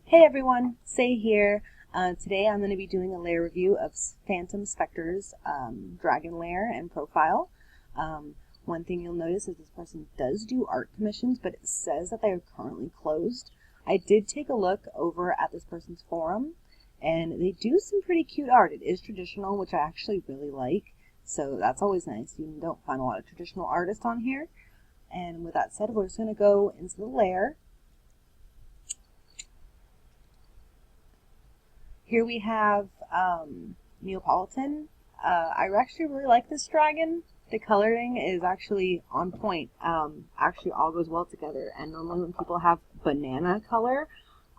Hey everyone, Say here. Today I'm going to be doing a layer review of PhantomSpectre's Dragon Lair and profile. One thing you'll notice is this person does do art commissions, but it says that they are currently closed. I did take a look over at this person's forum, and they do some pretty cute art. It is traditional, which I actually really like, so that's always nice. You don't find a lot of traditional artists on here. And with that said, we're just going to go into the lair. Here we have Neapolitan. I actually really like this dragon. The coloring is actually on point. Actually all goes well together. And normally when people have banana color,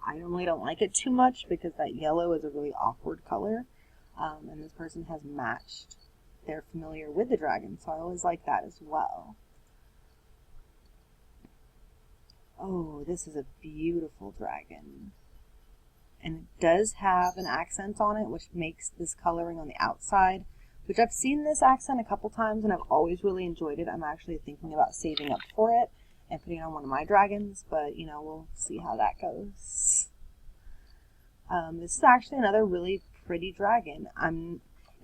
I normally don't like it too much because that yellow is a really awkward color. And this person has matched. They're familiar with the dragon, so I always like that as well. Oh, this is a beautiful dragon. And it does have an accent on it, which makes this coloring on the outside, which I've seen this accent a couple times and I've always really enjoyed it. I'm actually thinking about saving up for it and putting it on one of my dragons, but you know, we'll see how that goes. This is actually another really pretty dragon.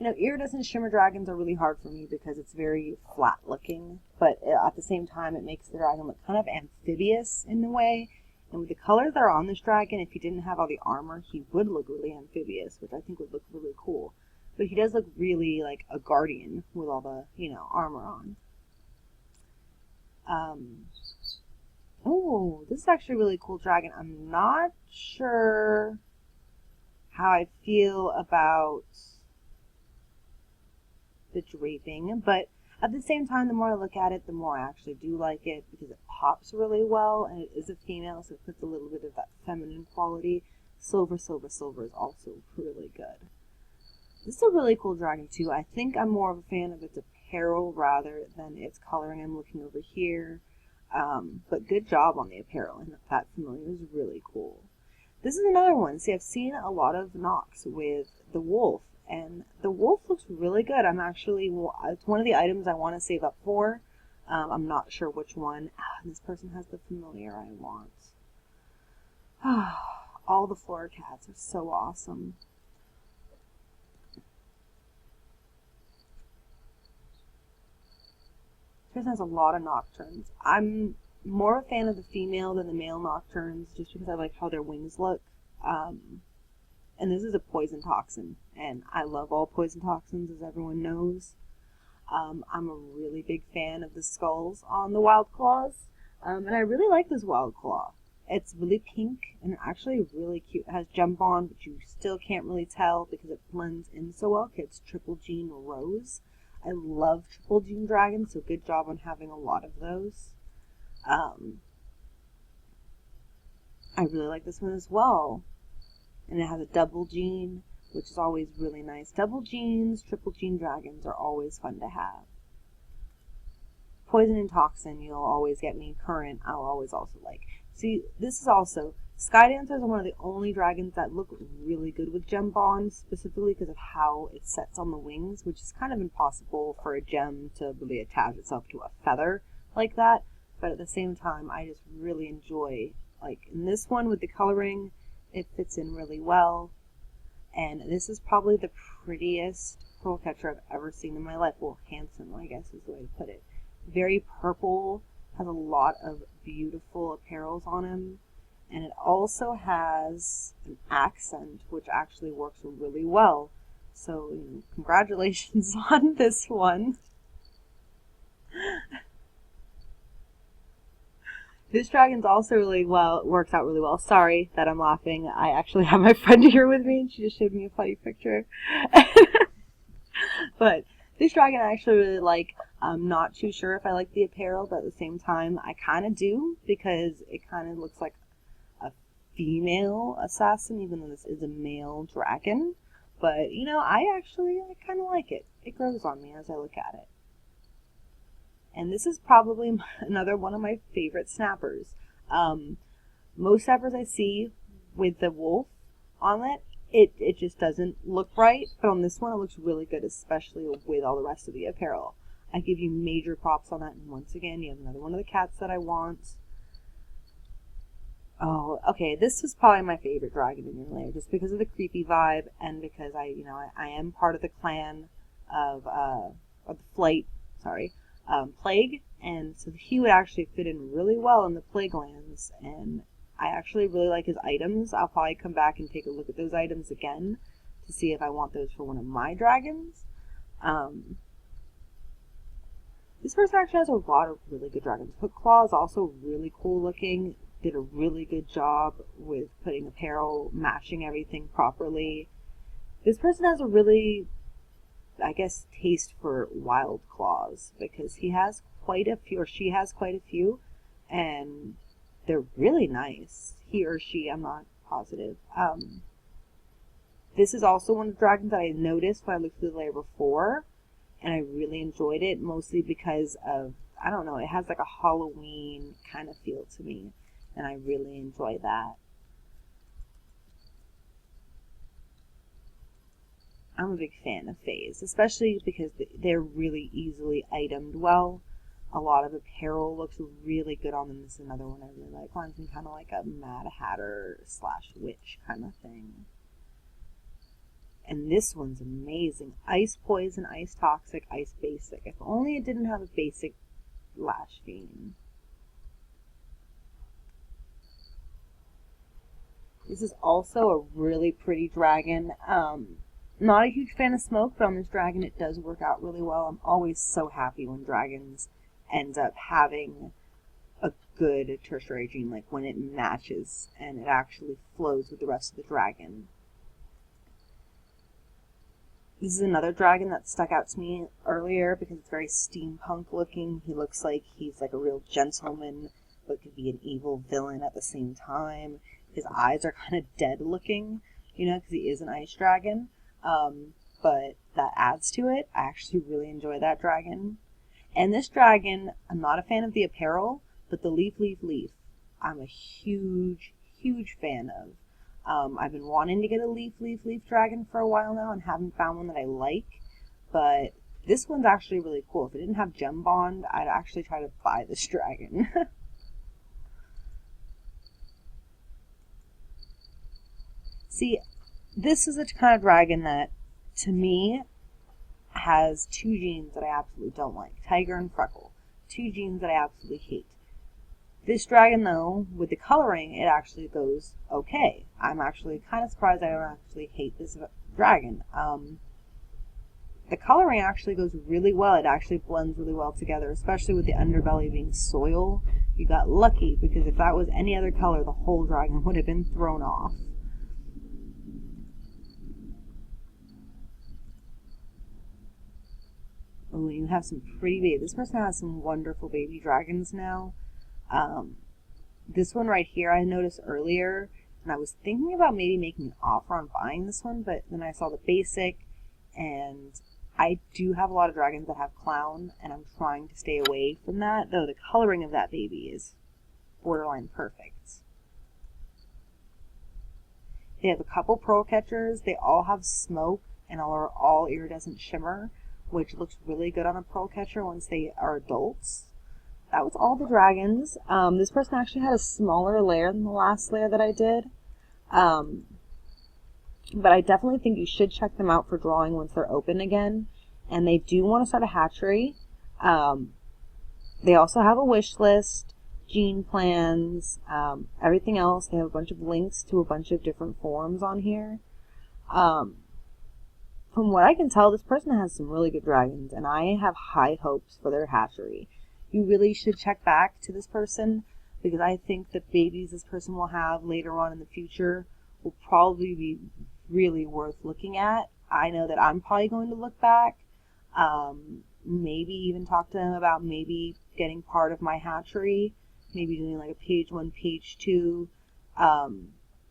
Iridescent shimmer dragons are really hard for me because it's very flat looking, but at the same time it makes the dragon look kind of amphibious in a way. And with the colors that are on this dragon, if he didn't have all the armor, he would look really amphibious, which I think would look really cool. But he does look really like a guardian with all the, armor on. Oh, this is actually a really cool dragon. I'm not sure how I feel about the draping, but at the same time, the more I look at it, the more I actually do like it because it pops really well, and it is a female, so it puts a little bit of that feminine quality. Silver, silver, silver is also really good. This is a really cool dragon too. I think I'm more of a fan of its apparel rather than its coloring. I'm looking over here, but good job on the apparel, and that familiar is really cool. This is another one. See, I've seen a lot of knocks with the wolf. And the wolf looks really good. It's one of the items I want to save up for. I'm not sure which one. This person has the familiar I want. All the floor cats are so awesome. This person has a lot of nocturnes. I'm more a fan of the female than the male nocturnes just because I like how their wings look. And this is a poison toxin, and I love all poison toxins, as everyone knows. I'm a really big fan of the skulls on the wild claws, and I really like this wild claw. It's really pink and actually really cute. It has jump on, but you still can't really tell because it blends in so well. It's triple gene rose. I love triple gene dragons, so good job on having a lot of those. I really like this one as well. And it has a double gene, which is always really nice. Double genes, triple gene dragons are always fun to have. Poison and toxin, you'll always get me. Current, I'll always also like. See, this is also, Sky Dancers are one of the only dragons that look really good with gem bonds, specifically because of how it sets on the wings, which is kind of impossible for a gem to really attach itself to a feather like that. But at the same time, I just really enjoy, like in this one with the coloring, it fits in really well, and this is probably the prettiest pearl catcher I've ever seen in my life. Well, handsome, I guess is the way to put it. Very purple, has a lot of beautiful apparels on him, and it also has an accent, which actually works really well. So, congratulations on this one. This dragon's also works out really well. Sorry that I'm laughing. I actually have my friend here with me and she just showed me a funny picture. But this dragon I actually really like. I'm not too sure if I like the apparel, but at the same time I kind of do because it kind of looks like a female assassin, even though this is a male dragon. But, I kind of like it. It grows on me as I look at it. And this is probably another one of my favorite snappers. Most snappers I see with the wolf on it just doesn't look right. But on this one, it looks really good, especially with all the rest of the apparel. I give you major props on that. And once again, you have another one of the cats that I want. Oh, okay. This is probably my favorite dragon in your lair, just because of the creepy vibe, and because I am part of the clan of the flight, sorry, plague, and so he would actually fit in really well in the plague lands, and I actually really like his items. I'll probably come back and take a look at those items again to see if I want those for one of my dragons. Um, This person actually has a lot of really good dragons. Hook Claw is also really cool looking. Did a really good job with putting apparel, matching everything properly. This person has a really, I guess, taste for wild claws because he has quite a few, or she has quite a few, and they're really nice. He or she, I'm not positive. This is also one of the dragons that I noticed when I looked through the layer before, and I really enjoyed it, mostly because of, I don't know, it has like a Halloween kind of feel to me, and I really enjoy that. I'm a big fan of Fays, especially because they're really easily itemed well. A lot of apparel looks really good on them. This is another one I really like. Reminds me kind of like a Mad Hatter slash witch kind of thing. And this one's amazing. Ice Poison, Ice Toxic, Ice Basic. If only it didn't have a basic Lash Fiend. This is also a really pretty dragon. Not a huge fan of smoke, but on this dragon it does work out really well. I'm always so happy when dragons end up having a good tertiary gene, like when it matches and it actually flows with the rest of the dragon. This is another dragon that stuck out to me earlier because it's very steampunk looking. He looks like he's like a real gentleman, but could be an evil villain at the same time. His eyes are kind of dead looking, because he is an ice dragon. But that adds to it. I actually really enjoy that dragon. And this dragon, I'm not a fan of the apparel, but the leaf, leaf, leaf, I'm a huge, huge fan of. I've been wanting to get a leaf, leaf, leaf dragon for a while now and haven't found one that I like. But this one's actually really cool. If it didn't have Gem Bond, I'd actually try to buy this dragon. See, this is a kind of dragon that, to me, has two genes that I absolutely don't like. Tiger and Freckle. Two genes that I absolutely hate. This dragon, though, with the coloring, it actually goes okay. I'm actually kind of surprised I don't actually hate this dragon. The coloring actually goes really well. It actually blends really well together, especially with the underbelly being soil. You got lucky, because if that was any other color, the whole dragon would have been thrown off. Oh, you have some pretty babies. This person has some wonderful baby dragons now. This one right here I noticed earlier, and I was thinking about maybe making an offer on buying this one, but then I saw the basic, and I do have a lot of dragons that have clown, and I'm trying to stay away from that, though the coloring of that baby is borderline perfect. They have a couple pearl catchers. They all have smoke and are all iridescent shimmer, which looks really good on a pearl catcher once they are adults. That was all the dragons. This person actually had a smaller lair than the last lair that I did. But I definitely think you should check them out for drawing once they're open again. And they do want to start a hatchery. They also have a wish list, gene plans, everything else. They have a bunch of links to a bunch of different forums on here. From what I can tell, this person has some really good dragons, and I have high hopes for their hatchery. You really should check back to this person, because I think the babies this person will have later on in the future will probably be really worth looking at. I know that I'm probably going to look back, maybe even talk to them about maybe getting part of my hatchery, maybe doing like a page 1, page 2,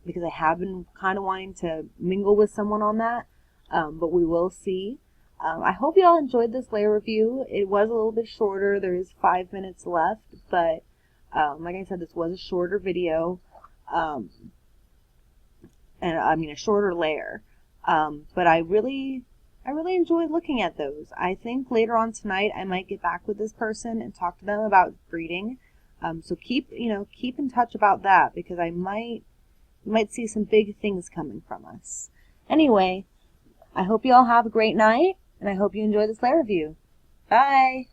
because I have been kind of wanting to mingle with someone on that, but we will see. I hope you all enjoyed this layer review. It was a little bit shorter. There is 5 minutes left, but like I said, this was a shorter video, and I mean a shorter layer. But I really enjoyed looking at those. I think later on tonight I might get back with this person and talk to them about breeding. So keep in touch about that, because I might see some big things coming from us. Anyway, I hope you all have a great night, and I hope you enjoy this Lair review. Bye!